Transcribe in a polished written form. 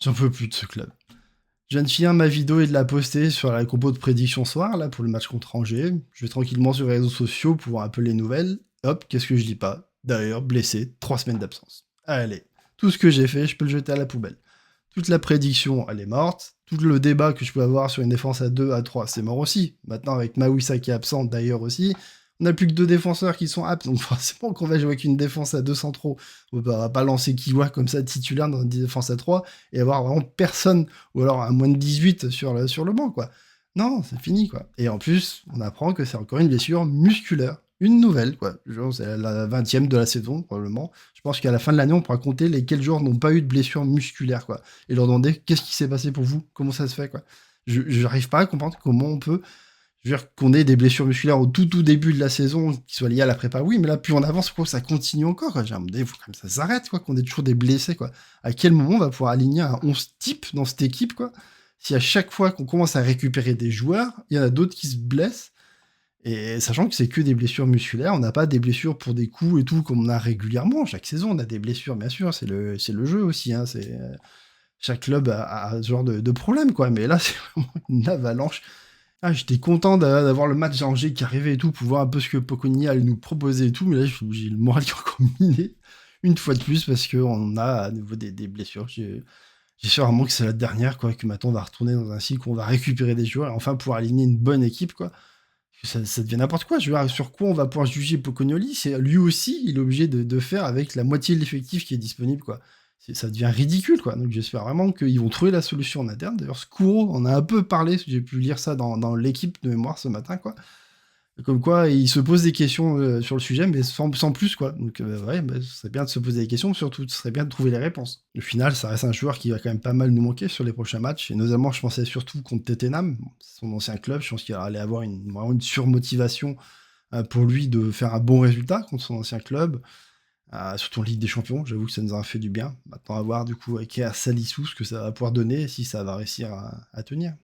J'en peux plus de ce club. Je viens de finir ma vidéo et de la poster sur la compo de prédiction soir, là, pour le match contre Angers. Je vais tranquillement sur les réseaux sociaux pour voir un peu les nouvelles. Hop, qu'est-ce que je lis pas? D'ailleurs, blessé, 3 semaines d'absence. Allez, tout ce que j'ai fait, je peux le jeter à la poubelle. Toute la prédiction, elle est morte. Tout le débat que je peux avoir sur une défense à 2, à 3, c'est mort aussi. Maintenant, avec Mawissa qui est absent d'ailleurs aussi, on n'a plus que 2 défenseurs qui sont aptes, donc forcément qu'on va jouer avec une défense à 2 centraux. On va pas lancer Kiwa comme ça titulaire dans une défense à 3 et avoir vraiment personne, ou alors à moins de 18 sur le banc, quoi. Non, c'est fini, quoi. Et en plus, on apprend que c'est encore une blessure musculaire. Une nouvelle, quoi. Genre, c'est la 20e de la saison, probablement. Je pense qu'à la fin de l'année, on pourra compter lesquels joueurs n'ont pas eu de blessure musculaire, quoi. Et leur demander qu'est-ce qui s'est passé pour vous, comment ça se fait, quoi. Je n'arrive pas à comprendre comment on peut, je veux dire, qu'on ait des blessures musculaires au tout début de la saison, qui soient liées à la prépa, oui, mais là, plus on avance, quoi, ça continue encore, quoi. J'ai un il faut quand même que ça s'arrête, quoi, qu'on ait toujours des blessés, quoi. À quel moment on va pouvoir aligner un 11 type dans cette équipe, quoi, si à chaque fois qu'on commence à récupérer des joueurs, il y en a d'autres qui se blessent, et sachant que c'est que des blessures musculaires, on n'a pas des blessures pour des coups et tout, comme on a régulièrement. Chaque saison, on a des blessures, bien sûr, c'est le jeu aussi, hein, chaque club a ce genre de problème, quoi. Mais là, c'est vraiment une avalanche. Ah, j'étais content d'avoir le match d'Angers qui arrivait et tout, pour voir un peu ce que Pocogni allait nous proposer et tout, mais là, j'ai le moral qui est encore miné, une fois de plus, parce qu'on a à nouveau des blessures. J'espère vraiment que c'est la dernière, quoi, que maintenant on va retourner dans un cycle où on va récupérer des joueurs et enfin pouvoir aligner une bonne équipe, quoi. Que ça devient n'importe quoi. Je veux dire, sur quoi on va pouvoir juger Pocognoli? C'est lui aussi, il est obligé de faire avec la moitié de l'effectif qui est disponible, quoi. Ça devient ridicule, quoi. Donc j'espère vraiment qu'ils vont trouver la solution en interne. D'ailleurs, Skuro en a un peu parlé, j'ai pu lire ça dans l'équipe de mémoire ce matin, quoi. Comme quoi, il se pose des questions sur le sujet, mais sans plus, quoi. Donc, ouais, bah, ce serait bien de se poser des questions, surtout, ce serait bien de trouver les réponses. Au final, ça reste un joueur qui va quand même pas mal nous manquer sur les prochains matchs, et notamment, je pensais surtout contre Tottenham, c'est son ancien club, je pense qu'il allait avoir vraiment une surmotivation pour lui de faire un bon résultat contre son ancien club, surtout en Ligue des Champions, j'avoue que ça nous a fait du bien. Maintenant, à voir, du coup, avec Salissou, ce que ça va pouvoir donner, si ça va réussir à tenir.